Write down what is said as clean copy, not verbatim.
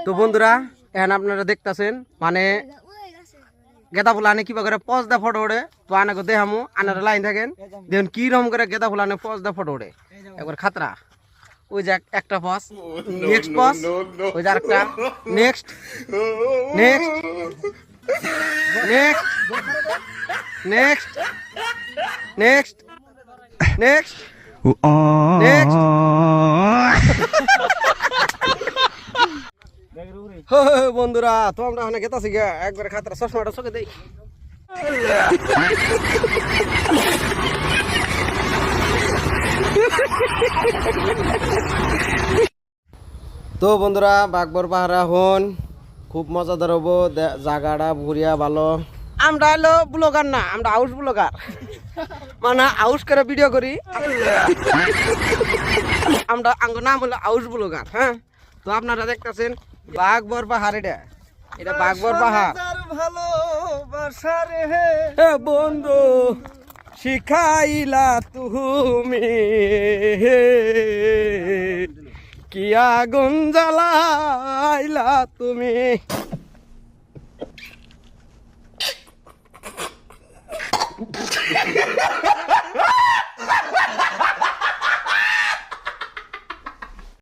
তো বন্ধুরা এখন আপনারা দেখতেছেন মানে গেদা ফুলানে কিবা করে পজ দা ফটো ওড়ে তো আনাকে দেখামু আনারা লাইন থাকেন দেখুন কি রকম করে গেদা ফুলানে পজ দা ফটো ওড়ে একবার খাতরা ওই যে একটা পজ নেক্সট পজ ওই যে আরেকটা next next next next next next next বন্ধুরা তো আমরা ওখানে গেতাছি গা একবারে খাতরা চশমাটা চোখে দেই তো বন্ধুরা বাগবর পাহাড় হন খুব মজাদার হবো জায়গাটা ঘুরিয়া ভালো আমরা হলো ব্লগার না আমরা হাউস ব্লগার মানে হাউস করে ভিডিও করি আমরা আঙ্গ নাম হলো হাউস ব্লগার হ্যাঁ তো আপনারা দেখতেছেন বাগবর পাহাড় এটা বাগবর পাহাড় ভালোবাসা রে বন্ধু শিখাইলা তুমি কি আগুন জ্বালাইলা তুমি